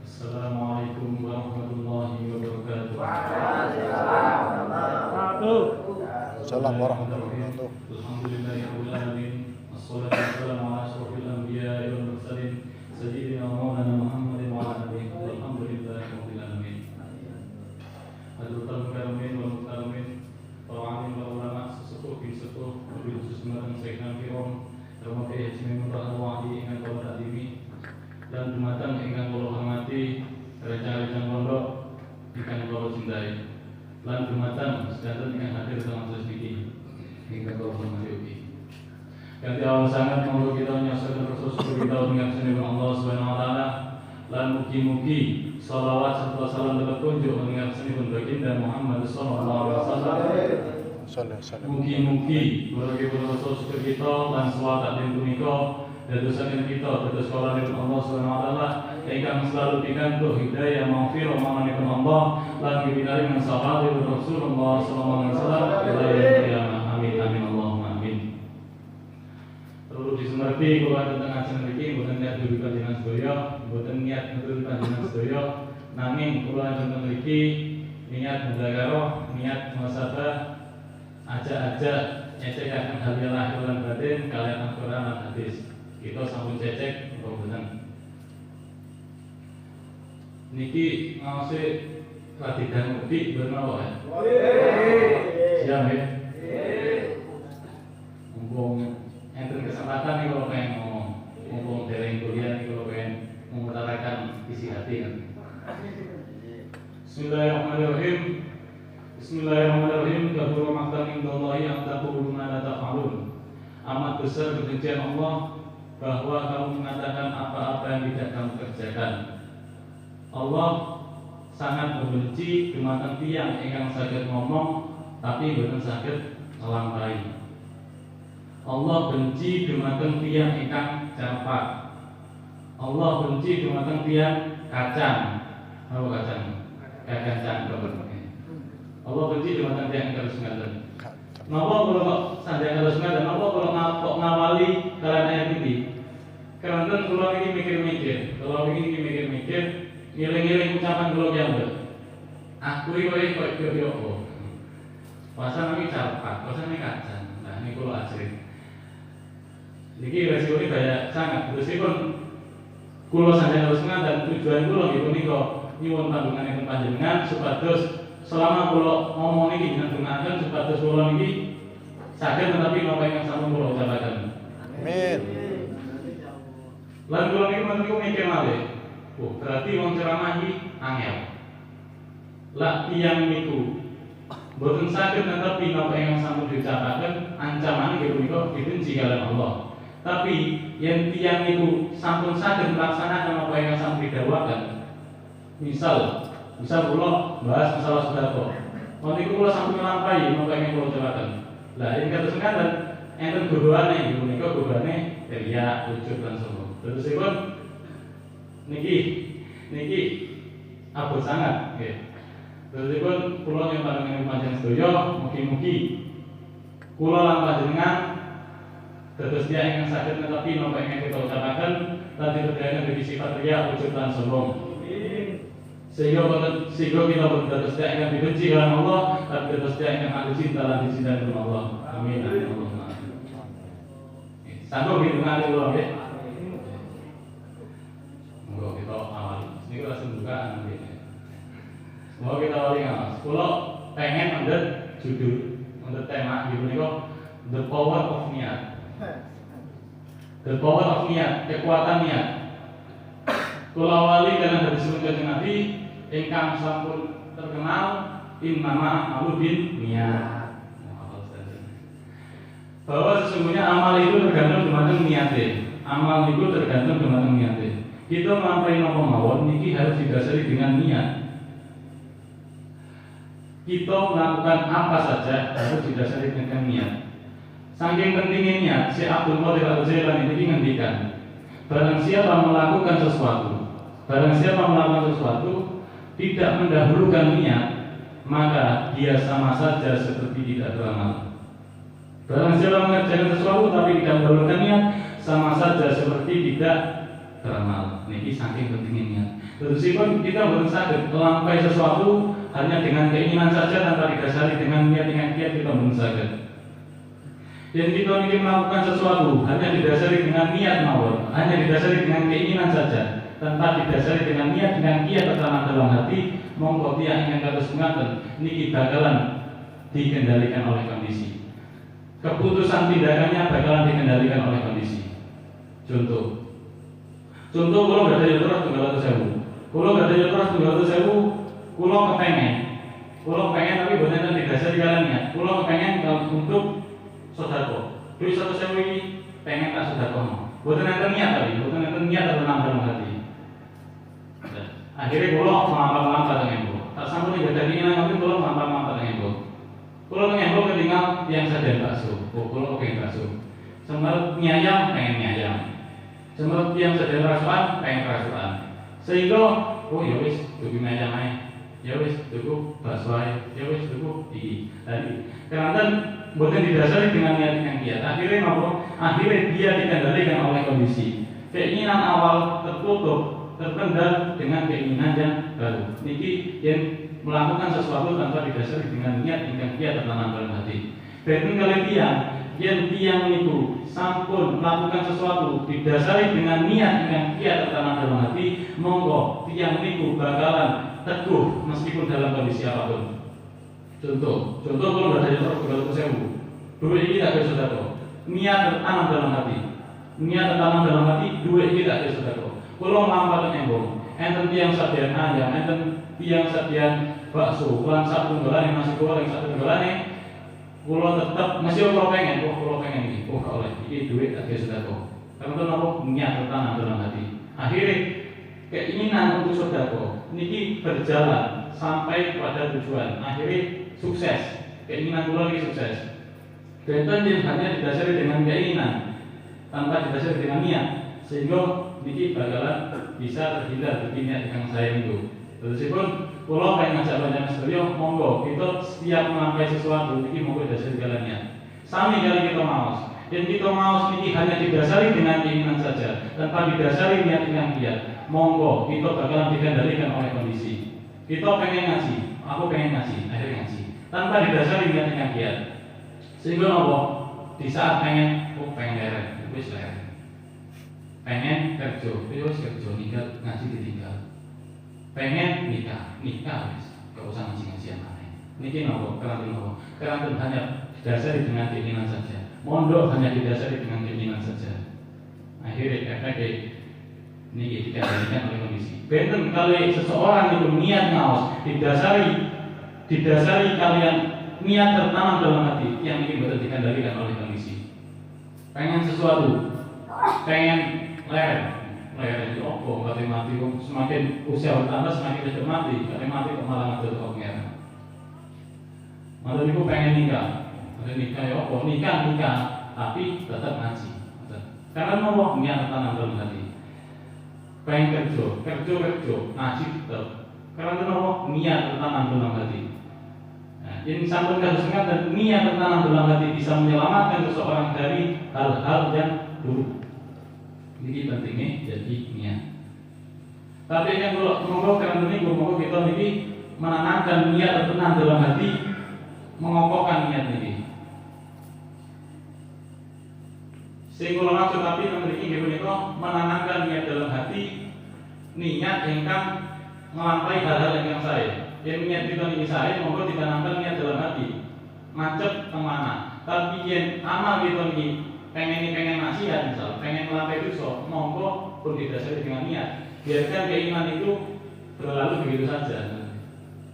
Assalamualaikum warahmatullahi wabarakatuh. Assalamualaikum warahmatullahi wabarakatuh. Alhamdulillahirabbil alamin. Wassalatu wassalamu ala asyrofil anbiya'i wal mursalin sayyidina wa maulana Muhammadin wa ala alihi walhamdulillahirabbil alamin. Hadrotul karamin wal mukarramin, para alim wal ulama, sesepuh bin sepuh, wabil khusus marang sayyidina kiram, terima kasih jami mutahawadi ingkang kula takdimi dan dumateng ingkang kula hormati rekan-rekan pondok ingkang kula cintai. Lan dumateng sedanten ingkang hadir dalam majelis niki ingkang kula hormati ugi. Kanthi awal sangat monggo kita nyasaken Rasul kita dengan sunah Allah Subhanahu wa taala lan mugi-mugi shalawat serta salam tetap kunjuk mengingat sunipun baginda Muhammad sallallahu alaihi wasallam. Mugi-mugi mugi Rasul syukur kita lan selawat den punika dadosaken kita dados kaulanipun Allah Subhanahu wa taala ingkang selalu pikantuk hidayah maghfirah manganipun Allah lan kibinaring sahabatipun Rasulullah sallallahu alaihi wasallam ila yaumil qiyamah. Amin amin Allahumma amin. Perlu disemerti kula tentang ajeng mriki mboten niat dudu panjenengan sedaya, mboten niat nutur panjenengan sedaya, nanging kula ajeng mriki niat mudzakarah, niat muhasabah, ajak-ajak nyecegaken hal lahir lan batin kaliyan Al-Qur'an lan hadis. Kita sampun cecek apa mboten? Niki ngawase radi dan udik mboten apa ya? Siap ya? Mumpung enten kesempatan nih kalau pengen ngomong, mumpung dereng kuliah nih kalau pengen mengutarakan isi hati kan. Bismillahirrahmanirrahim. Bismillahirrahmanirrahim. Kabur maqtan indallahi an taqulu ma la taf'alun. Amat besar kebencian Allah bahwa kamu mengatakan apa-apa yang tidak kamu kerjakan. Allah sangat membenci dumateng tiyang ingkang saged ngomong tapi boten saged nglampahi. Allah benci dumateng tiyang ingkang campak. Allah benci dumateng tiyang kacang. Apa kacang? Kacang kabar. Allah benci dumateng tiyang terus ngaten. Napa kula kok sandang terus ngaten? Napa kula ngawali kalian ayat iki? Karena kula iki mikir-mikir, ngiling-ngiling ucapan kula kiambet. Aku iki koyo yo apa? Pasang iki campak, pasang iki kacang. Nah, ini kula ajri. Niki resiko ini banyak sangat. Meskipun kula sadaya terus dan tujuan kula nggih punika nyuwun panjenenganipun panjenengan supados selama kula ngomong niki jenengan supados kula niki saged tetapi napa ingkang sampun kula ucapaken. Amin. Lan kula niki mikir malih. Oh, berarti wong ceramah iki angel. Lah tiyang niku boten saged netepi napa ingkang sampun diucapaken ancaman nggih punika dibenci kaliyan Allah. Tapi yang tiang itu sampun saged melaksanakan apa yang sampun didhawuhaken. Misal kula bahas masalah sedekah. Menika kula sampun nglampahi apa yang kula ucapaken. Lah ing kados ngaten enten godhoane nggih punika godhoane riya, ujub lan sombong. Terusipun niki abot sangat nggih. Terusipun kula nyuwun panjenengan sedaya mugi-mugi kula lan panjenengan dados dia ingkang saged netepi napa ingkang kita ucapaken lan diteruskan dari sifat riya, ujub lan sombong. Sehingga kita pun dados dia ingkang dibenci kaliyan Allah lan dados dia ingkang ahli cinta lan dicintai oleh Allah. Amin amin Allahumma amin. Sanggup hitungan kula nggih. Monggo kita awali. Niki langsung bukaan nggih. Monggo kita awali ngawas. Kula pengen mendhet judul, mendhet tema nggih punika The Power of Niat. The power of niat, kekuatan niat. Kula awali karena dari sebelum Kanjeng Nabi ingkang sampun terkenal innama a'malu bin niat. Bahwa sesungguhnya amal itu tergantung dumateng niate. Amal itu tergantung dumateng niate. Kita nglampahi napa mawon niki harus didasari dengan niat. Kita melakukan apa saja harus didasari dengan niat. Saking pentingnya niat, si Abdul Qadir Al-Jailani ini ngendikan, barang siapa melakukan sesuatu tidak mendahulukan niat, maka dia sama saja seperti tidak beramal. Barang siapa mengerjakan sesuatu tapi tidak mendahulukan niat, sama saja seperti tidak beramal. Niki saking pentingnya niat. Meskipun kita belum sakit melampaui sesuatu hanya dengan keinginan saja tanpa didasari dengan niat kita belum sakit. Dan kita ingin melakukan sesuatu hanya didasari dengan niat mawon, hanya didasari dengan keinginan saja, tanpa didasari dengan niat tertanam dalam hati, monggo tiang ingkang kados ngaten niki bakalan dikendalikan oleh kondisi. Keputusan tindakannya bakalan dikendalikan oleh kondisi. Contoh kalau nggak ada terus 200.000, kalau nggak ada terus 200.000, kalau pengen tapi bukan didasari kalian niat, kalau kepengen untuk sodako, duit 100.000 ini pengen tak sodako, bukan nanti niat tertanam dalam hati. Akhirnya kalau melampau dengan itu, tak sampai nggak ada keinginan tapi kalau melampau dengan itu, kalau dengan itu ketinggal yang sadar bakso, kalau pengen bakso, sempat nyayam pengen nyayam, sempat yang sadar rasuan pengen rasuan, sehingga ya wis tuku nyayam aja, ya wis tuku bakso aja, ya wis tuku iki, tadi karena bukan didasari dengan niat yang kiat. Akhirnya dia dikendalikan oleh kondisi. Keinginan awal tertutup, terpendam dengan keinginan yang baru. Niki yang melakukan sesuatu tanpa didasari dengan niat yang kiat tertanam dalam hati. Dan kali tiang itu sampun melakukan sesuatu didasari dengan niat yang kiat tertanam dalam hati, monggo tiang itu bakalan teguh meskipun dalam kondisi apapun. Contoh kalau ada yang terus 200.000, duit ini tak bisa sodako. Niat tertanam dalam hati, duit ini tak bisa sodako. Kalau mampat nyembong, enten tiang sadian ayam, enten tiang sadian bakso, pulang satu tunggalan nasi goreng satu tunggalan, kalau tetap masih kalau pengen ini, oleh ini duit tak bisa sodako. Karena itu apa? Niat tertanam dalam hati. Akhirnya keinginan untuk sodako, niki berjalan sampai pada tujuan. Akhirnya sukses, keinginan kula ini sukses. Benten yang hanya didasari dengan keinginan tanpa didasari dengan niat, sehingga niki bakalan bisa terhindar dari niat yang saya itu. Meskipun kula pengen ngajak panjenengan sedaya, monggo kita setiap mengampai sesuatu niki monggo didasari dengan niat. Sami kali kita maos, dan kita maos niki hanya didasari dengan keinginan saja, tanpa didasari niat yang kiat. Monggo kita bakalan dikendalikan oleh kondisi. Kita pengen ngaji, aku pengen ngaji, akhirnya ngaji. Tanpa didasari niat yang kiat, sehingga apa? Di saat pengen leren, wis leren. Pengen kerja, wis kerja, nikah ngaji ditinggal. Pengen nikah wis, gak usah ngaji-ngajian aneh. Niki nopo, kerantun hanya didasari dengan keinginan saja. Mondok hanya didasari dengan keinginan saja. Akhirnya efeknya niki dikendalikan oleh kondisi. Benten kali seseorang itu niat ngaos didasari kalian niat tertanam dalam hati yang ingin betul dikendalikan oleh kondisi. Pengen sesuatu, pengen leren itu opo, kata mati semakin usia bertambah semakin cepat mati, kata mati kok malah ngatur kok pengen. Malah itu pengen nikah ya opo, nikah tapi tetap ngaji. Karena mau niat tertanam dalam hati. Pengen kerja, ngaji tetap. Karena mau niat tertanam dalam hati. Yang sampun kados dan niat tertanam dalam hati bisa menyelamatkan seseorang dari hal-hal yang buruk. Ini pentingnya jadi niat. Tapi yang monggo karena ini monggo kita niki menanamkan niat tertanam dalam hati, mengokohkan niat niki. Sehingga maksud tapi memiliki punika menanamkan niat dalam hati, niat ingkang melampaui hal-hal yang saya. Yang niat kita ini saya, monggo ditanamkan niat dalam hati, macet kemana. Tapi yang amal kita ini pengen nasihat misal, pengen melampaui dosa, monggo pun didasari dengan niat. Biarkan keinginan itu berlalu begitu saja.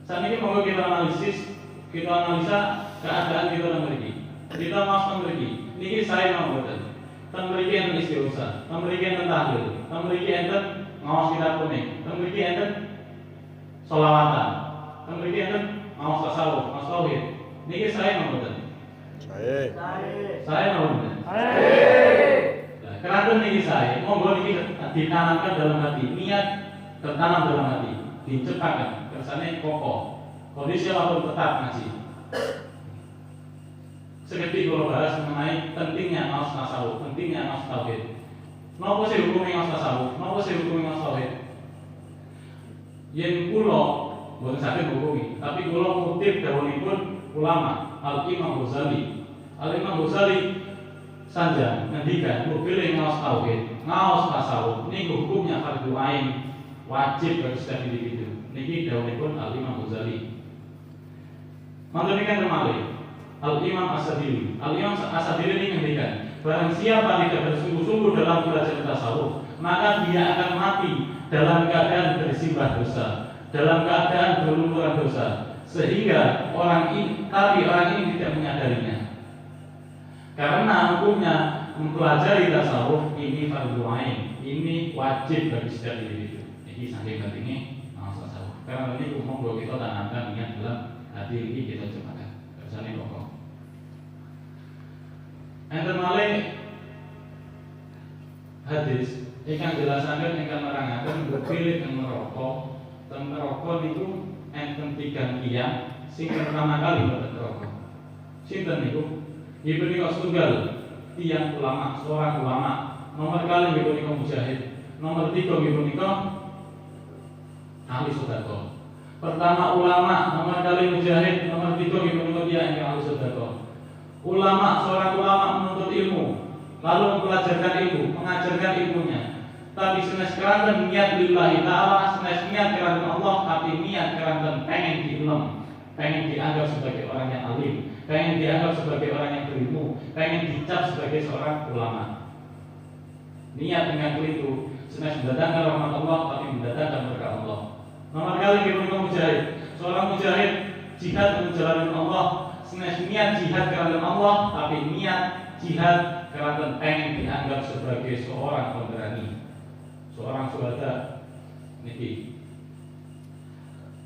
Saat ini monggo kita analisa keadaan kita memiliki. Kita mau memiliki. Niki saya mau betul. Memiliki enten istighosah, memiliki enten tahlil, memiliki enten ngawas kitab kuning, memiliki enten sholawatan, memiliki enten ngawas tasawuf, ngawas tauhid. Niki saya mau betul. Saya mau betul. Karena niki saya, monggo niki ditanamkan dalam hati, niat tertanam dalam hati, dicepatkan, kersane kokoh. Kondisi apapun tetap ngaji. Seperti kalau bahas mengenai pentingnya ngaos tasawuf, pentingnya ngaos tauhid. Napa sih hukume ngaos tasawuf? Napa sih hukume ngaos tauhid? Yen kula boten saged ngukumi, tapi kula kutip dawuhipun ulama Al-Imam Ghazali. Al-Imam Ghazali saja ngendikan pilih ngaos tauhid, ngaos tasawuf niku hukumnya fardhu ain, wajib bagi setiap individu. Niki dawuhipun Al-Imam Ghazali. Mangke kan malih Al-Imam As-Sadili. Al-Imam As-Sadili ini ngendikan, barang siapa tidak bersungguh-sungguh dalam belajar tasawuf, maka dia akan mati dalam keadaan bersimbah dosa, dalam keadaan berlumuran dosa, sehingga orang ini tidak menyadarinya. Karena hukumnya mempelajari tasawuf ini fardhu ain, ini wajib bagi setiap individu. Ini saking pentingnya tasawuf. Karena ini umum bahwa kita tanamkan niat dalam hati ini kita cepatkan. Kersane pokok. Enten malih hadis ingkang jelasaken ingkang nerangaken berpilih teng neraka. Teng neraka niku enten tigang tiyang sing pertama kali mlebet neraka. Sinten niku? Nggih punika setunggal tiyang ulama, seorang ulama. Nomor kali nggih punika mujahid. Nomor 3 nggih punika ahli sedekah. Pertama ulama, nomor kali mujahid, nomor 3 nggih punika tiyang ingkang ahli sedekah. Ulama, seorang ulama menuntut ilmu, lalu mempelajarkan ilmu, mengajarkan ilmunya. Tapi senes keranten niat lillahi ta'ala, senes niat keranten Allah, tapi niat keranten pengen diilem, pengen dianggap sebagai orang yang alim, pengen dianggap sebagai orang yang berilmu, pengen dicap sebagai seorang ulama. Niat dengan keliru, senes mendatangkan rahmat Allah, tapi mendatangkan berkah Allah. Nomor kali kita mujahid, seorang mujahid jihad menjalankan Allah. Senes niat jihad karena Allah, tapi niat jihad karena pengen dianggap sebagai seorang pemberani, seorang syuhada. Niki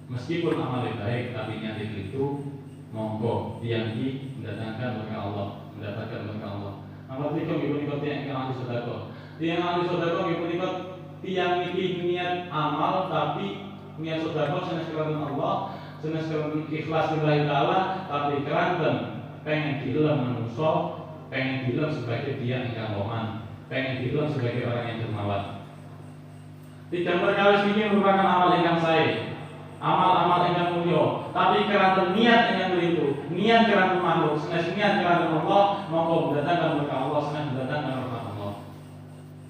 meskipun amalnya baik, tapi niat itu monggo yang mendatangkan berkah Allah, mendapatkan berkah Allah. Nomor 3 ibu nikot yang ahli sedekah. Tiang ahli sedekah ibu nikot tiang niki niat amal, tapi niat sedekah senes karena Allah. Senes ikhlas lillahi ta'ala, tapi keranten pengen diilem manusia, pengen diilem sebagai dia ingkang roman, pengen diilem sebagai orang yang dermawan. Tidak perkawis ini merupakan amal ingkang sae, amal-amal ingkang mulya, tapi keranten niat ingkang itu, niat keranten makhluk, senes niat keranten Allah, monggo mendatangkan berkah Allah, senes mendatangkan rahmat Allah.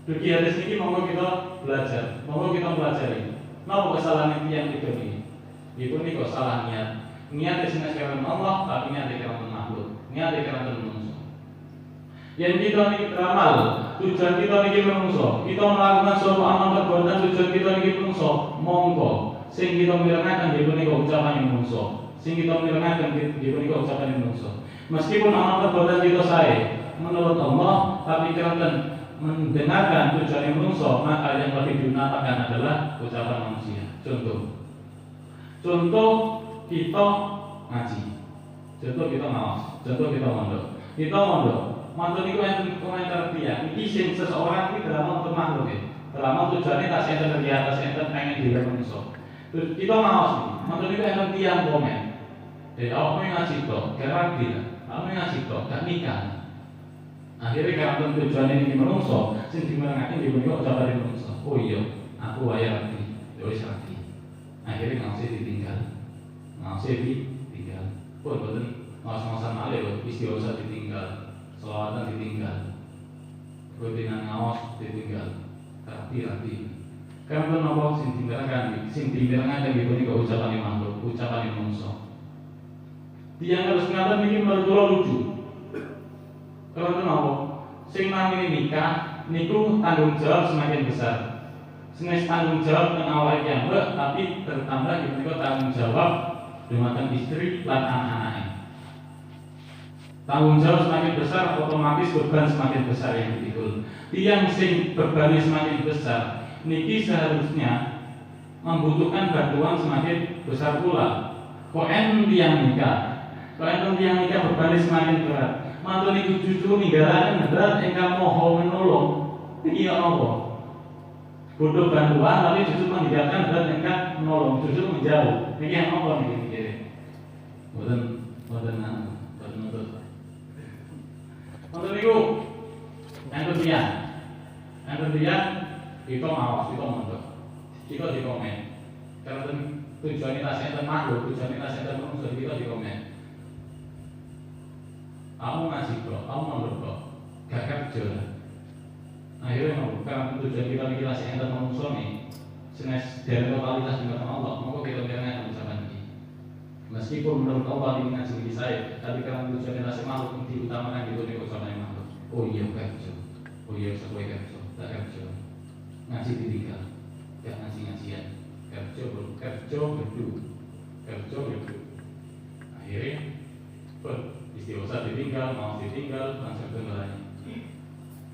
Dugi hadis ini monggo kita belajar, monggo kita pelajari. Napa kesalahan yang tiga ini? Ibu ini kok salah niat. Niat di sini karena Allah, tapi niat di karena makhluk, niat di karena manusia. Yang kita ini beramal, tujuan kita ini manusia. Kita melakukan suatu amal perbuatan, tujuan kita ini manusia. Monggo, sing kita mirengaken ibu ini kok ucapan manusia. Sing kita mirengaken ibu ini kok ucapan manusia. Meskipun amal perbuatan kita saya menurut Allah, tapi karena mendengarkan tujuan manusia, maka yang lebih diutamakan adalah ucapan manusia. Contoh kita ngaji, contoh kita ngawas, contoh kita mondok. Kita mondok itu yang komentar dia. Ini sing seseorang ini dalam untuk makhluk ya. Dalam tujuannya tak senten di atas senten pengen diri manusia. Terus kita ngawas nih, mondok itu yang tiang komen. Aku yang ngaji kok, kerap dia. Aku yang ngaji kok, gak nikah. Akhirnya karena tujuan ini manusia, sing dimenangatin di bawah ucapan manusia. Oh iya, aku wayar lagi, wis lagi. Akhirnya ngausnya ditinggal. Pun betul ngawas-ngawasan malih loh, istighosah ditinggal, selawatan ditinggal, rutinan ngawas ditinggal, rapi. Karena apa sing ditinggalkan ibu ini kok ucapan makhluk, ucapan manusia. Tiang harus ngatain ini menurut lucu. Karena apa? Sing namine nikah niku tanggung jawab semakin besar. Senes tanggung jawab teng awake piyambak, tapi bertambah menika tanggung jawab dumateng istri lan anak-anake. Tanggung jawab semakin besar, otomatis beban semakin besar yang dipikul. Tiang sing bebannya semakin besar, niki seharusnya membutuhkan bantuan semakin besar pula. Kok tiang nikah bebannya semakin berat. Mantu niku cucu ninggalaken berat ingkang moho menolong. Iya apa? Butuh bantuan tapi justru meninggalkan berat ingkang menolong, justru menjauh. Niki yang apa niki mikire? Boten nutut. Mantu niku yang ketian. Enten tiyang kita mawas, kita mondok. Kita dikomen. Karena tujuannya tasnya enten makhluk, tujuannya tasnya enten manusia, kita dikomen. Kamu ngaji kok, kamu mondok kok, gak kerja. Akhirnya karena tujuan kita mikir tasnya enten manusia nih. Senes dari totalitas di mata Allah, maka kita mikirnya ucapan ini. Meskipun menurut Allah ini ngaji di saya, tapi karena tujuannya tasnya makhluk diutamakan gitu nih ucapan makhluk. Oh iya kerja, oh iya sesuai kerja, tak kerja. Ngaji ditinggal, gak ngaji-ngajian. Kerja berdua. Akhirnya istighosah ditinggal, mau ditinggal, langsung ke lain.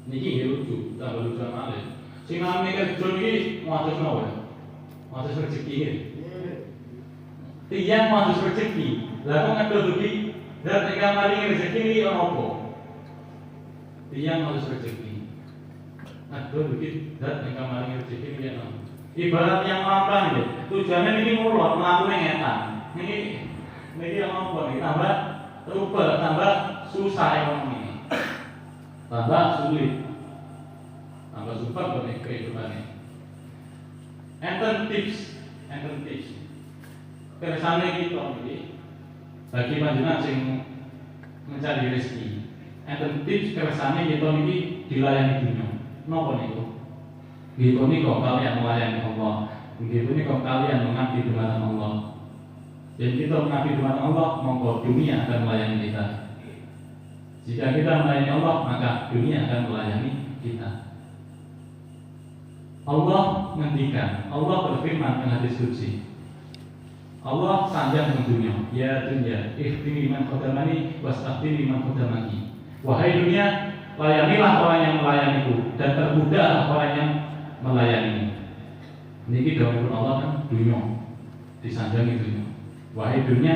Niki lucu, tambah lucu amalnya. Sing namanya kerja ini muatus nawa, muatus rezeki ini. Tiang muatus rezeki, lalu ngadol dugi, dan tinggal maling rezeki ini orang apa? Tiang muatus rezeki, ngadol dugi, dan tinggal maling rezeki ini orang. Ibarat yang makan ya, tujuannya ini mulot, melakukan ngetan. Ini yang apa nih? Tambah rubel, tambah susah ekonomi, tambah sulit. Tambah super buat kehidupannya. Enten tips. Kersane kita ini bagi panjenengan sing mencari rezeki. Enten tips kersane kita ini dilayani dunia. Napa niku? Gitu niku kalian melayani Allah. Gitu niku kalian mengabdi dumateng Allah. Dan kita mengabdi dumateng Allah, monggo dunia akan melayani kita. Jika kita melayani Allah, maka dunia akan melayani kita. Allah ngendikan, Allah berfirman dalam hadis qudsi. Allah sanjang dengan dunia, ya dunia, ikhtini man khadamani wastakhtini man khadamaki. Wahai dunia, layanilah orang yang melayaniku dan terbudaklah orang yang melayani. Niki dawuhipun Allah kan dunia disanjangi dunia. Wahai dunia,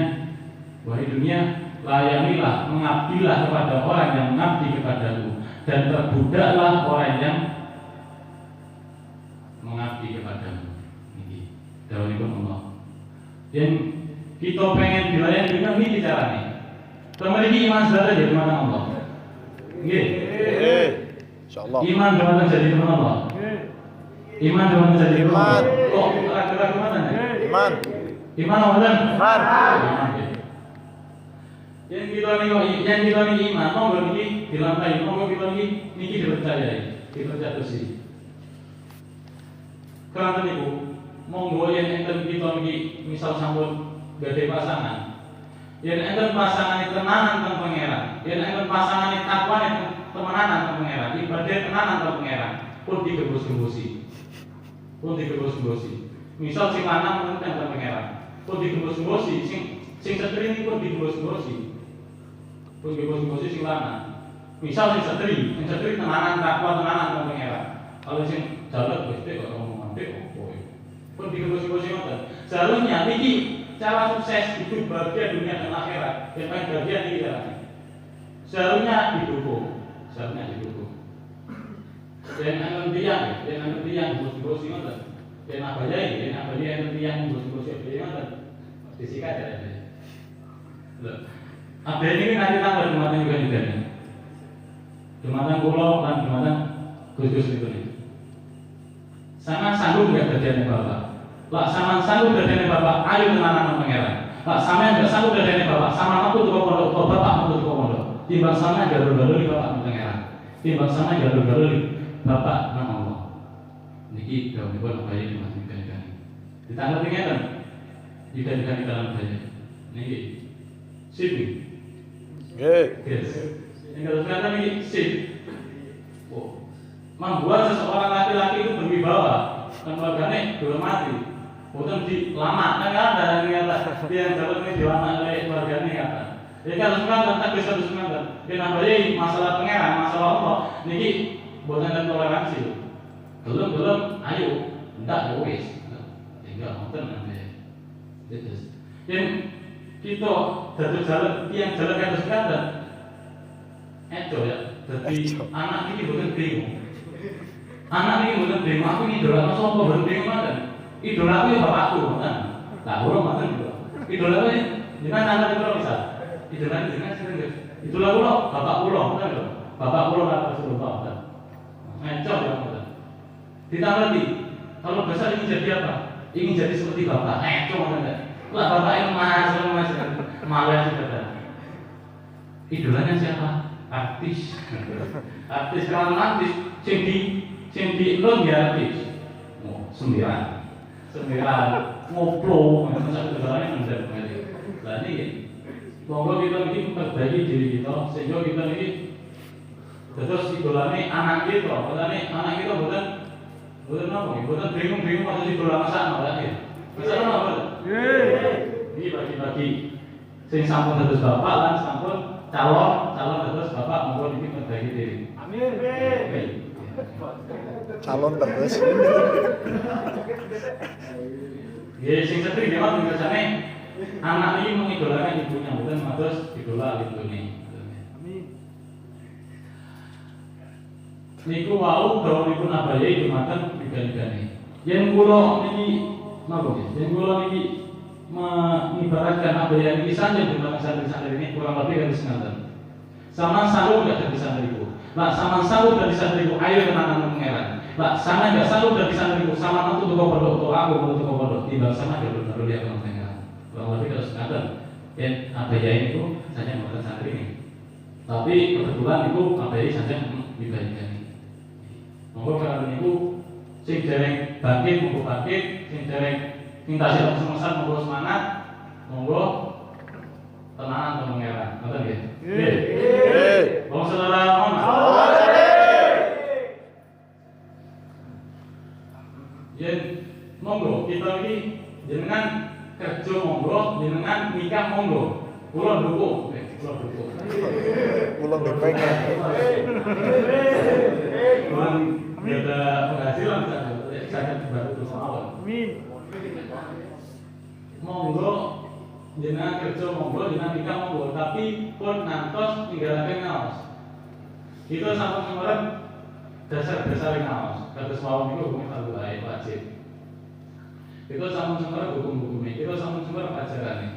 layanilah, mengabdilah kepada orang yang mengabdi kepadaku dan terbudaklah orang yang mengabdi kepadamu. Ini dawuhipun Allah. Yang kita pengen dilayani dunia ini caranya. Teman-teman iman saudara jadi teman Allah. Nggih. Insyaallah. Iman teman jadi teman Allah. Iman teman jadi teman Allah. Kok ragu-ragu mana? Iman. Iman Allah. Iman. Yang kita ini iman, monggo niki dilampahi, monggo kita niki dipercayai, dipercaya bersih. Karena niku monggo yang enten kita niki misal sampun badhe pasangan. Yen enten pasangan tenanan teng pangeran, yen enten pasangan takwane temenanan teng pangeran, ibadah tenanan teng pangeran, pun digembus-gembusi. Misal sing lanang teng pangeran, pun digembus-gembusi, sing setri niku pun digembus-gembusi. Pun digembus-gembusi sing lanang. Misal sing setri tenanan takwa tenanan teng pangeran. Kalau sing jalan wis kok ngomong pun digembus-gembusi ngoten. Seharusnya niki cara sukses hidup bahagia dunia dan akhirat, yang paling bahagia niki caranya. Seharusnya didukung. Yang akan tiang digembus-gembusi ngoten. Yang abayai yang tiang digembus-gembusi ngoten. Disikat ya. Loh. Abah ini nanti tambah jumatan juga nih. Jumatan pulau dan jumatan Gus-Gus itu nih. Sama sanggup nggak kerjanya bapak? Lah sama sanggup kerjanya bapak, ayo tenanan pangeran. Lah sama nggak sanggup kerjanya bapak, sama aku tuh pondok, bapak aku tuh pondok. Timbang sama galuh-galuh di bapak pangeran. Timbang sama galuh-galuh di bapak nang Allah. Niki kalau dibuat bayi di masjid kan. Ditanggal tinggal tidak di dalam bayi. Niki sip. Yes. Yang kalau ternyata ini sip. Membuat seseorang laki-laki itu berwibawa, keluarganya belum mati, bukan dilama, kan ada yang kata yang dapat ini dilama oleh keluarganya kata. Jadi kalau sekarang tak bisa semangat, kenapa ini masalah pangeran, masalah Allah, niki bukan dan toleransi. Belum, ayo, tidak wis, tinggal nonton nanti. Yang kita jalan kata sekarang, ya, jadi anak ini bukan bingung. Anak ini bukan bingung, aku ini idola, masa apa bukan bingung kan? Idola aku ya bapakku kan? Lah orang makan juga. Idola aku jangan anak itu bisa. Idola itu jangan sering guys. Idola aku bapak pulau kan? Bapak pulau nggak harus lupa kan? Ngecor ya kan? Ditawari, kalau besar ingin jadi apa? Ingin jadi seperti bapak. Cuma enggak. Lah bapak yang lemas, malah sudah. Idolanya siapa? Artis. Artis kalau artis, sing non ya artis. Oh, sembilan, ngoplo, masa kebetulannya mendadak kali. Lah ini, monggo kita ini memperbaiki diri kita, sehingga kita ini terus idolanya anak kita, anak kita bukan apa? Bukan bingung atau idola masak apa ya? Masak apa? Ini bagi-bagi. Sing sampun terus bapak lan sampun calon terus bapak monggo iki perbaiki diri. Amin. Calon terus. Ya sing setri memang biasane anak ini mengidolakan ibunya bukan terus idola ibunya. Niku wau dawuhipun Abaye dumateng digan-digane. Yen kula niki napa nggih? Yen kula niki mengibaratkan Abaye niki sanjung dumateng santri-santri ini kurang lebih kados ngaten. Sama sanggup enggak dari santriku. Lah sama sanggup dari santriku ayo tenanan pangeran. Lah sama enggak sanggup dari santriku sama nantu toko pondok to aku mau toko pondok timbang sama jalur lihat pangeran. Kurang lebih kados ngaten. Yen Abaye niku saja mboten santri ini. Tapi kebetulan niku Abaye saja dibagikan. Monggo kalian niku sing dereng bangkit monggo bangkit, sing dereng tasih semesan monggo semangat, monggo tenanan to pangeran. Ngoten nggih. Nggih. Wong saudara mohon. Yen monggo kita iki jenengan kerja monggo, jenengan nikah monggo. Kula dukung. Pulang pengen. Tidak ada penghasilan sangat baru terus awal. Monggo jenengan kerja monggo jenengan nikah monggo tapi pun ngantos ninggalaken ngaos. Kita sampun kemarin dasar-dasar ngaos. Kados mawon niku hukum al-wae wajib. Kita sampun kemarin hukum-hukumnya. Kita sampun kemarin ajarane.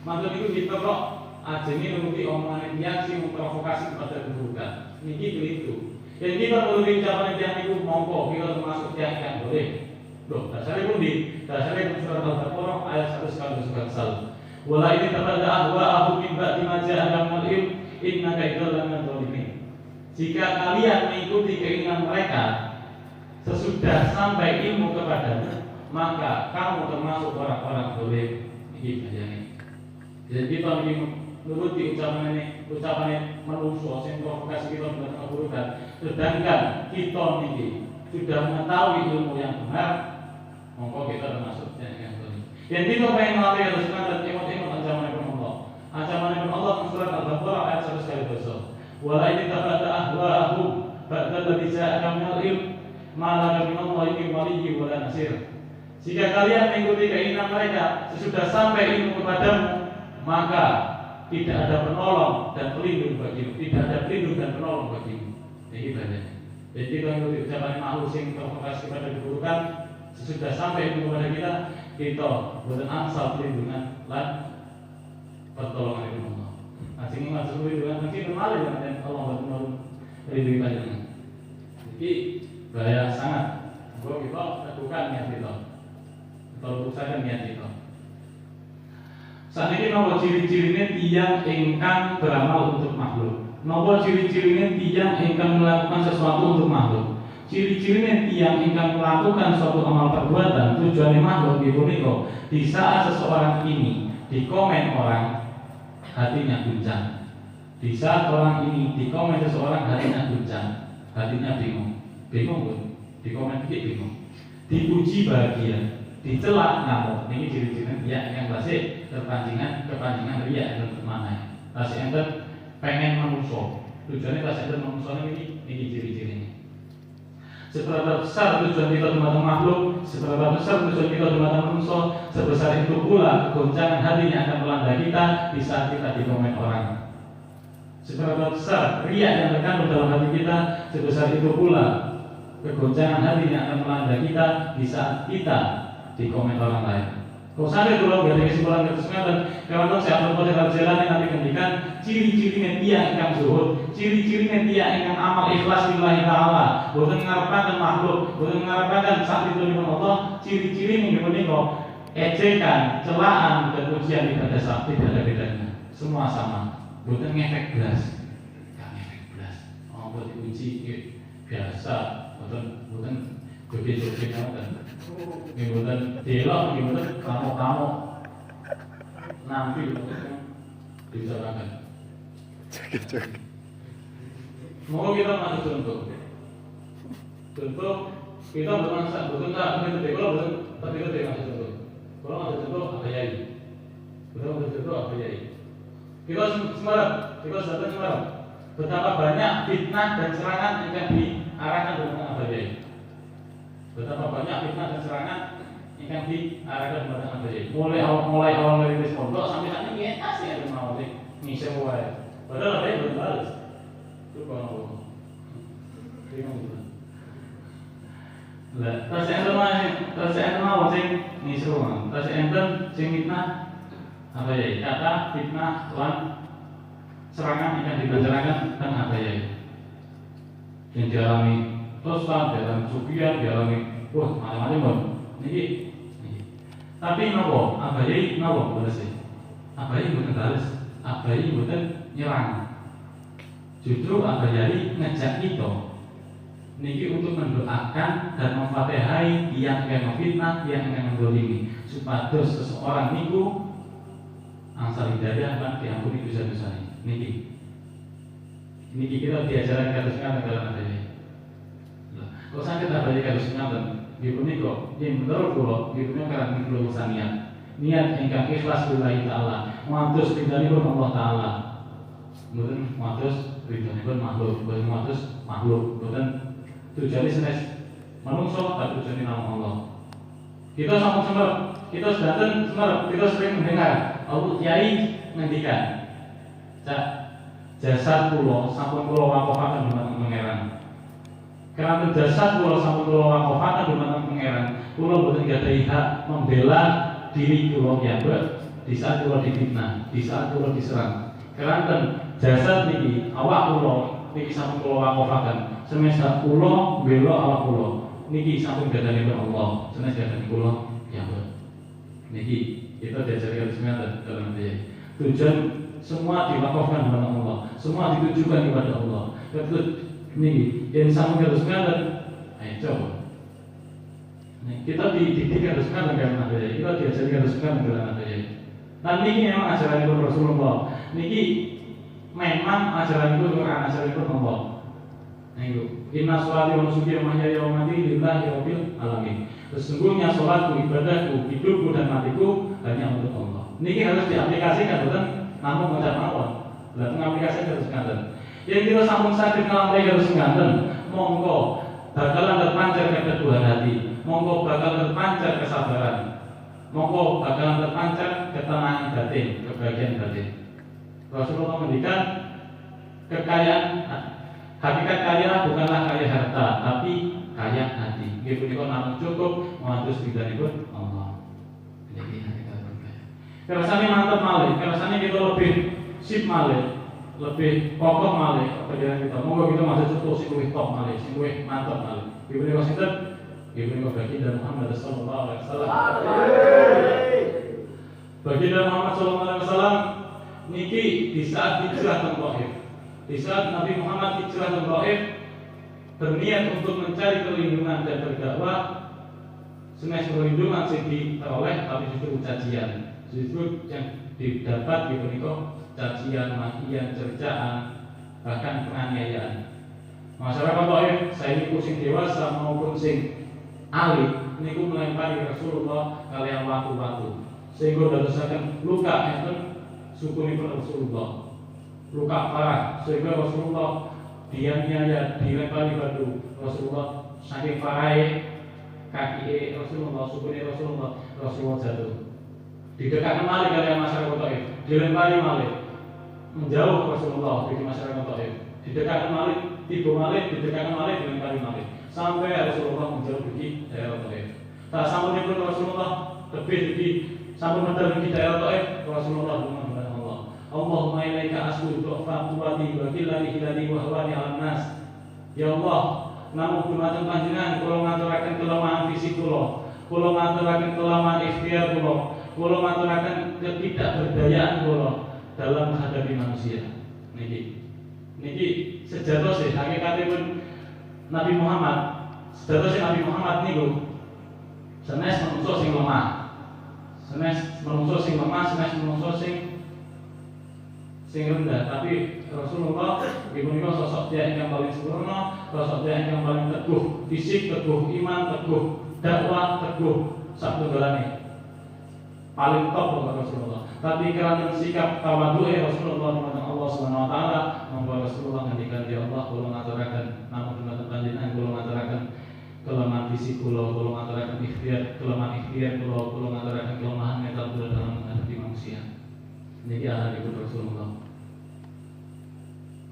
Mantun niku kita kok ajenge nuruti omongan tiyang sing memprovokasi kepada keburukan. Niki keliru. Yang kita melalui ucapan yang itu mongko kita termasuk yang boleh. Loh, dasarnya pun dasarnya surat Al-Baqarah ayat 191. Wala ini terpada ahwa aku mimba dimaja agama ilm inna kaidalan dan zalimin. Jika kalian mengikuti keinginan mereka sesudah sampai ilmu kepadamu, maka kamu termasuk orang-orang boleh. Ini bacanya. Jadi kita menuruti ucapannya manusia yang provokasi kita dengan keburukan. Sedangkan kita ini sudah mengetahui ilmu yang benar, monggo kita termasuk yang benar. Yang kita pengen melalui harus dan emot-emot ancaman Allah. Ancaman Allah surat Al-Baqarah ayat 112. Wala in tabata ahwa'ahum ba'da alladhi ja'aka minal ilm ma laka minallahi min waliyyin wala nasir. Jika kalian mengikuti keinginan mereka sesudah sampai ilmu kepadamu, maka tidak ada penolong dan pelindung bagimu. Tidak ada pelindung dan penolong bagimu. Ini banyak. Jadi kalau ucapan makhluk yang provokasi kepada keburukan sesudah sampai ilmu kepada kita bukan ansal pelindungan dan pertolongan dari Allah. Asing masuk pelindungan mungkin kembali dengan Allah benar melindungi panjenengan. Jadi bahaya sangat. Bahwa kita lakukan niat kita. Kita usahakan niat kita. Saat ini nomor ciri-cirinya tiang ingkang beramal untuk makhluk. Nomor ciri-cirinya tiang ingkang melakukan sesuatu untuk makhluk. Ciri-cirinya tiang ingkang melakukan suatu amal perbuatan tujuannya makhluk di saat seseorang ini dikomen orang hatinya guncang. Di saat orang ini dikomen seseorang hatinya guncang, hatinya bingung pun dikomen bingung. Dipuji bahagia, dicela ngamuk. Ini ciri-cirinya tiang yang pasti kepancingan riya dan mana? Tas enten pengen manusia. Tujuannya tas enten manusia ini ciri-cirinya. Seberapa besar tujuan kita dumateng makhluk, seberapa besar tujuan kita dumateng manusia, sebesar itu pula kegoncangan hatinya akan melanda kita di saat kita dikomen orang. Seberapa besar riya yang terkandung dalam hati kita, sebesar itu pula kegoncangan hatinya akan melanda kita di saat kita dikomen orang lain. Kosane kula dari kesimpulan kesempatan kawan saya pada jalan nanti kendikan ciri-ciri dia ingkang zuhud, ciri-ciri dia ingkang amal ikhlas lillahi taala, boten ngarepaken makhluk, boten ngarepaken saktipun Allah, ciri-ciri nggih menika ejekan, celaan dan pujian tidak ada bedanya. Semua sama, boten ngefek belas. Kan ngefek belas. Apa diuji biasa, boten joget-joget ngoten. Gimana delok, gimana kamu nampil dibicarakan. Mau kita masuk contoh kita bermasa, betul tak? Kita kalau betul, tapi kita masuk contoh. Kalau ada contoh apa ya? Kalau ada contoh apa ya? Kita semarang. Betapa banyak fitnah dan serangan yang diarahkan dengan apa ya? Betapa banyak fitnah dan serangan yang diarahkan kepada Anda. Mulai awal dari pondok sampai saat ini asih ada mau ngisi wae. Padahal ada yang belum balas. Itu kalau lah, tas enten mau sing ngisi wae. Tas enten sing fitnah apa ya? Kata fitnah lan serangan yang dilancarkan dan apa ya? Yang dialami Tostan, dalam supian, dialami macam-macam niki. Tapi nopo, abai nopo balas sih. Abai bukan balas, abai bukan nyerang. Justru abai ngejak kita niki untuk mendoakan dan memfatihai yang akan memfitnah, yang akan mendolimi, supados seseorang niku angsal hidayah dan diampuni dosa-dosanya. Niki kita diajarkan kasusnya dalam adanya. Kalau saya kita balik harus ngaten, gitu nih kok. Yang menurut kula, gitu nih karena kelulusan niat ingkang ikhlas lillahi taala, muatus ridhanipun Allah taala. Mboten muatus ridhanipun makhluk, mboten muatus makhluk, mboten tujuane senes manungsa tapi tujuane nama Allah. Kita sampun semerep, kita sedanten semerep, kita sering mendengar Allah Kiai ngendikan, "Cak, jasad kula sampun kula wakofaken dumateng pangeran." Karena jasad kula sampun kula wakofaken dumateng pangeran, kula boten gadhahi hak membela diri kula piyambak di saat kula difitnah, di saat kula diserang. Karena jasad niki awak kula niki sampun kula wakofaken, semesta kula bela awak kula niki sampun gadhahi Allah, semesta gadhahi kula piyambak. Niki kita diajarkan semuanya dalam dia. Tujuan semua diwakafkan kepada Allah, semua ditujukan kepada Allah. Betul. Ini yang sama harus ngaten. Ayo coba. Kita dididik harus ngaten karena ada. Kita diajari harus ngaten karena ada. Dan ini memang ajaran itu Rasulullah. Niki memang ajaran itu Quran, ajaran itu Allah. Niku inna sholati wa nusuki wa mahyaya wa mamati lillahi rabbil alamin. Sesungguhnya sholatku, ibadahku, hidupku dan matiku hanya untuk Allah. Niki harus diaplikasikan, bukan namun macam mawon. Lah pengaplikasian harus ngaten. Yang kita sambung sakit ngalamai harus ngaten, monggo bakalan terpancar keteduhan hati, monggo bakalan terpancar kesabaran, monggo bakalan terpancar ketenangan batin, kebahagiaan batin. Rasulullah mendikan kekayaan, hakikat kaya bukanlah kaya harta, tapi kaya hati. Nggih punika namung cukup matus ridhanipun Allah. Jadi hakikat kaya. Kerasane mantep malih, kerasane kita lebih sip malih. Lebih kokoh malih perjalanan kita. Moga kita masih contoh sing luwih top malih, sing luwih mantap malih. Ibu niku sinten? Ibu niku baginda Muhammad sallallahu alaihi wasallam. Baginda Muhammad sallallahu alaihi wasallam niki di saat hijrah teng Thaif. Di saat Nabi Muhammad hijrah teng Thaif berniat untuk mencari perlindungan dan berdakwah, senes perlindungan sing diperoleh tapi justru cacian. Justru yang didapat ibu niku cacian, makian, cercaan, bahkan penganiayaan. Masyarakat Thaif, saya niku sing dewasa maupun sing alim niku melempari Rasulullah kalian watu-watu sehingga dadosaken luka enten sukunipun Rasulullah. Luka parah sehingga Rasulullah dianiaya, dilempari batu. Rasulullah saking parahe kaki Rasulullah, sukune Rasulullah jatuh. Didekatkan malih kalian masyarakat Thaif, dilempari malih. Menjauh Rasulullah dari masyarakat Thaif, didekatkan malih, tiba malih, didekatkan malih, dilempari malih, sampai Rasulullah menjauh dari daerah Thaif. Tak sampai pun Rasulullah lebih sampun medal di daerah Taif Rasulullah dengan Allah. Allahumma ilaika as'aluka du'afa quwwati wa qillati hilati wa hawani 'alan nas. Ya Allah, namung dumateng panjenengan kula ngaturaken kelemahan fisik kula ngaturaken kelemahan ikhtiar kula ngaturaken ketidakberdayaan kula dalam menghadapi manusia. Niki sejatosé hakikatipun Nabi Muhammad, sejatosé Nabi Muhammad niku sanes manungsa sing lemah. Sanes manungsa sing lemah, sanes manungsa sing rendah, tapi Rasulullah punika sosok dia ingkang paling sempurna, sosok dia ingkang paling teguh fisik, teguh iman, teguh dakwah, teguh satunggalane. Paling top bapak Rasulullah. Tapi karena sikap tawadhu'e Rasulullah kepada Allah Subhanahu wa taala, membuat Rasulullah ngendikan ya Allah kula ngaturaken namung dumateng panjenengan kula ngaturaken kelemahan fisik kula ngaturaken kelemahan ikhtiar kula ngaturaken kelemahan mental kula dalam menghadapi manusia. Niki ahli ibu Rasulullah.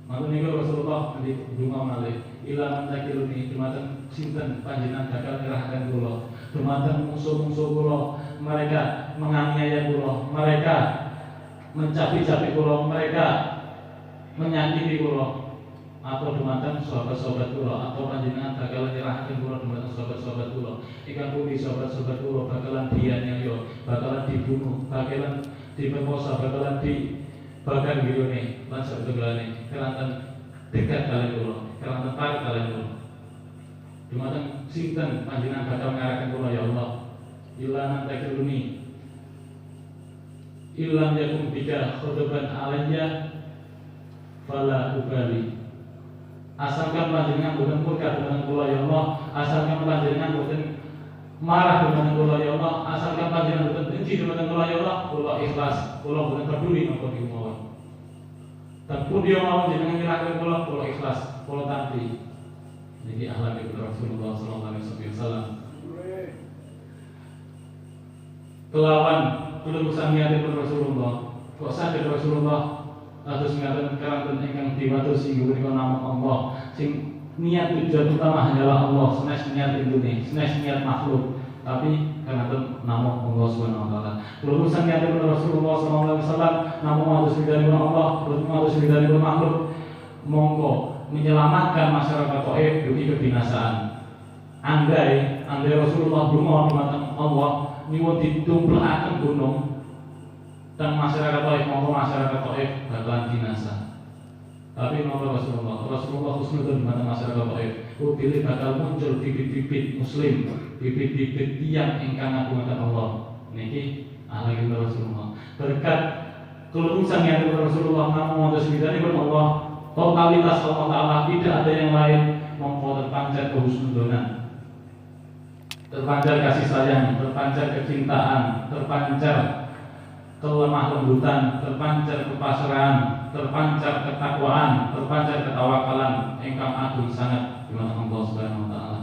Matur niku Rasulullah ndonga malih ila mentakiluni dumateng sinten panjenengan bakal nyerahaken kula dumateng musuh-musuh kula mereka menganiaya kula mereka mencapi-capi kula mereka menyakiti kula atau dumateng sahabat-sahabat kula atau panjenengan bakal nyerahaken kula dumateng sahabat-sahabat kula ingkang pundi sahabat-sahabat kula bakalan dianiaya bakalan dibunuh bakalan diperkosa bakalan dibakar ngirone lan sabetelane kelantan dekat kalian kula kelantan parek kalian kula dumateng sinten panjenengan bakal ngaraken kula ya Allah ilanan takiluni ilam yakum bika khodoban alayya fala ubali asalkan panjenengan boten murka dumateng kula ya Allah asalkan panjenengan boten marah dumateng kula ya Allah asalkan panjenengan boten benci dumateng kula ya Allah kula ikhlas kula boten peduli napa kemawon dan pun dia mau jenengan nyerahkeun kula ikhlas kula tampi niki akhlak Rasulullah sallallahu alaihi wasallam kelawan kelulusan niatipun Rasulullah kok saged Rasulullah atus ngaten keranten ingkang diwatos inggih punika nama Allah sing niat tujuan utama hanyalah Allah senes niat intune senes niat makhluk tapi keranten nama Allah Subhanahu wa taala kelulusan niatipun Rasulullah sallallahu alaihi wasallam namung atus ridhanipun Allah atus ridhanipun makhluk monggo menyelamatkan masyarakat Taif dari kebinasaan. Andai Rasulullah donga dumateng Allah nyuwun ditumplekaken gunung dan masyarakat Taif monggo masyarakat Taif bakalan binasa. Tapi monggo Rasulullah husnudzon dumateng masyarakat Taif. Pilih bakal muncul bibit-bibit muslim, bibit-bibit tiyang ingkang ngagungaken Allah. Niki alaihi Rasulullah. Berkat kelulusan yang Rasulullah namung wonten ridhanipun Allah, totalitas Allah Ta'ala tidak ada yang lain monggo terpancar kehusnudonan, terpancar kasih sayang, terpancar kecintaan, terpancar kelemah lembutan, terpancar kepasrahan, terpancar ketakwaan, terpancar ketawakalan ingkang agung sangat di mana Allah Subhanahu wa taala.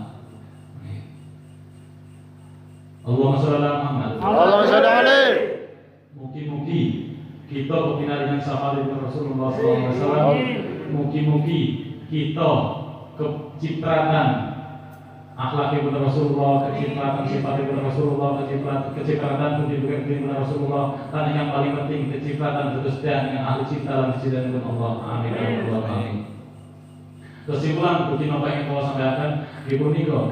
Allahumma shalli ala Muhammad. Allahumma shalli alaihi. Mugi-mugi kita kepinaringan sahabat Rasulullah SAW. Mugi-mugi kita kecipratan akhlak ibu Rasulullah, kecipratan sifat ibu Rasulullah, kecipratan budi Rasulullah, dan yang paling penting kecipratan kedustaan yang ahli cinta dan kecintaan dengan Allah. Amin ya rabbal alamin. Kesimpulan bukti apa yang kau sampaikan ibu niko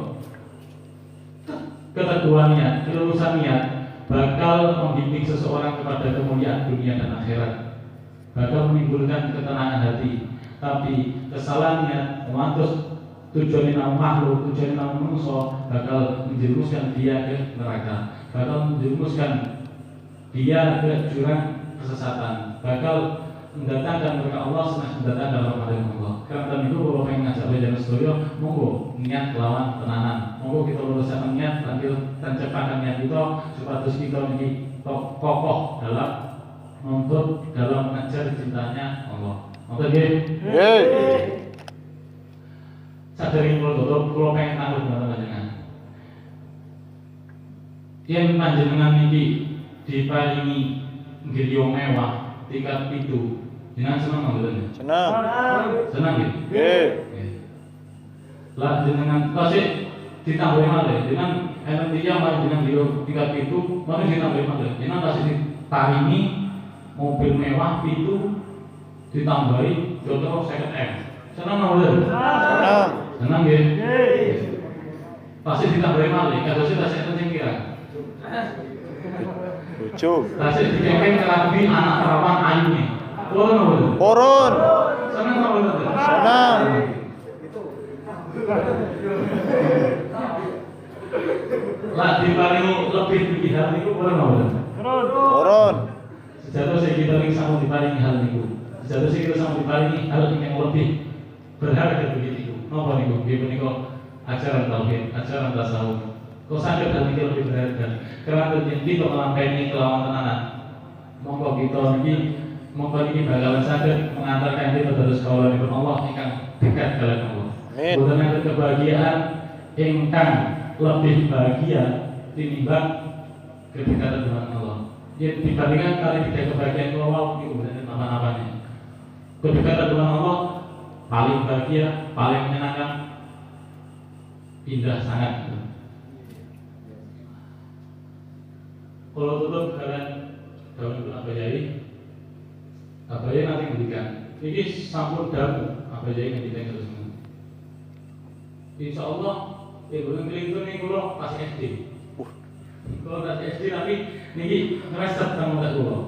keteguhannya, kelulusan niat bakal membimbing seseorang kepada kemuliaan dunia dan akhirat, bakal menimbulkan ketenangan hati. Tapi kesalahan niat memantus tujuan nama makhluk, tujuan nama manusia bakal menjerumuskan dia ke neraka, bakal menjerumuskan dia ke jurang kesesatan, bakal mendatangkan mereka Allah senang mendatangkan rahmat Allah. Karena itu kalau pengen ngajak belajar studio, monggo niat lawan tenanan, monggo kita luruskan niat, lanjut tancapkan niat itu supaya kita menjadi kokoh dalam menuntut dalam mengejar cintanya Allah. Monggo nggih. Sadari kula pengen tanggung dengan panjenengan. Yen panjenengan niki diparingi griya mewah tingkat 7, jenengan seneng mboten? Senang. Senang nggih? Nggih. Lah jenengan tasik ditambahi malih dengan enten tiyang mari jenengan biro tingkat itu mari ditambahi malih jenengan kasih ditaringi mobil mewah itu ditambahi contoh 50M senang mawon senang nggih pasti ditambahi malih kadose tasih enten sing kira Lucu. tasih dikengken kelabi anak perawan ayune purun mawon Purun. senang mawon Senang. lah diparingi lebih pilihan niku purun mawon Purun. sejatuh saya kita ingin sama diparingi hal niku sejatuh saya kita sama diparingi hal yang lebih berharga begitu napa niku nggih menika ajaran tauhid ajaran tasawuf kok saged hal niki lebih berharga karena terjadi kok nglampahi kelawan tenanan monggo kita niki bakalan saged mengantarkan kita terus kaulanipun Allah ingkang dekat kalian Allah Amin. boten enten kebahagiaan ingkang lebih bahagia tinimbang kedekatan dengan Allah. Ya dibandingkan kali tidak kebahagiaan Allah itu benar apa-apanya. Kedekatan dengan Allah paling bahagia, paling menyenangkan, indah sangat. Kalau tutup kalian daun apa jadi? Apa jadi nanti ngendikan. Ini sampun daun apa jadi ngendikan terus. Insya Allah, Ibu Clinton ini kulo pas SD. Kulo pas SD tapi niki ngeresep sama muda kulo.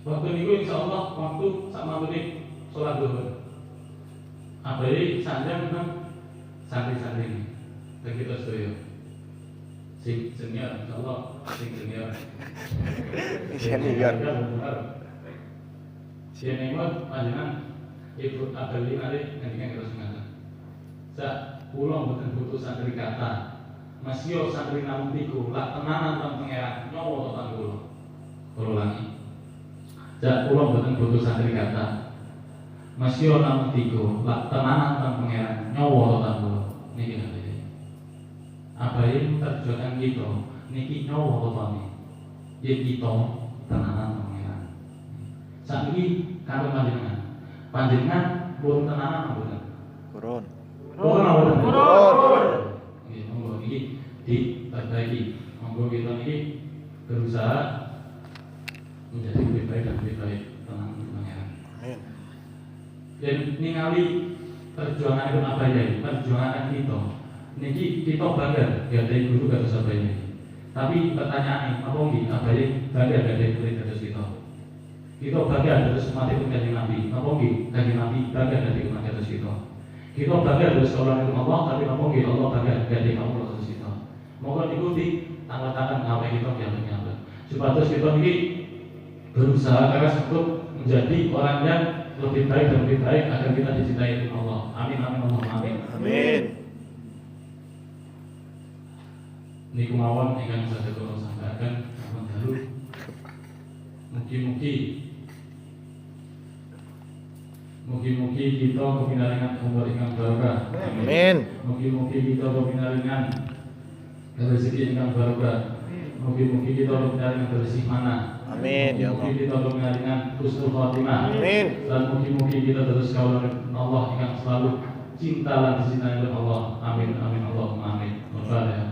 Waktu niku insya Allah waktu sama muni sholat duhur. Apa ini sanjang nang santri-santri dan kita setuju. Sing senior, insya Allah sing senior. Senior. Senior panjenengan Ibu Abeli nanti ngendikan terus ngata. Sak pulau mboten butuh santri kata. Mas yo santri namung tiku, lak tenanan teng pangeran nyawa tenan kula. Kula ulangi. Sak pulau mboten butuh santri kata. Mas yo namung tiku, lak tenanan teng pangeran nyawa tenan kula. Niki nggih. Abahe perjuangan kita niki nyawa tetane. Yen kita tenanan teng pangeran. Saiki karo panjenengan. Panjenengan pun tenanan mboten? Purun. Purun mboten? Purun. Nggih, monggo niki diperbaiki. Monggo kita niki berusaha menjadi lebih baik dan lebih baik tenang pangeran. Amin. Dan ningali perjuangan itu apa ya? Perjuangan kita. Niki kita bangga gadai guru kados apa ya? Tapi pertanyaannya, apa nggih apa ya bangga gadai murid kados kita? Kita bangga terus umat itu kanjeng Nabi. Apa nggih kanjeng Nabi bangga dari umat terus kita. Kita bangga terus orang itu Allah, tapi apa nggih Allah bangga dari kamu terus kita. Monggo diikuti tanggal-tanggal ngawe kita nyampe. Supados kita ini berusaha keras untuk menjadi orang yang lebih baik dan lebih baik agar kita dicintai oleh Allah. Amin amin Allahumma amin. Amin. Niku mawon ingkang saged kula sampaikan sampun dalu. Mugi-mugi kita kepinaringan umur ingkang barokah. Amin. Mugi-mugi kita kepinaringan rezeki ingkang barokah. Mugi-mugi kita kepinaringan rezeki mana. Amin ya Allah. Mugi kita kepinaringan husnul khotimah. Amin. Dan mugi-mugi kita terus kaulan Allah ingkang selalu cinta lan dicintai oleh Allah. Amin amin Allahumma amin. Al-Fatihah.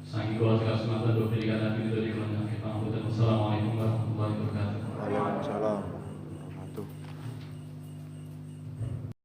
Sangi kula sekalian semata dua pilihan Nabi itu di kolom yang kita. Wassalamualaikum warahmatullahi wabarakatuh.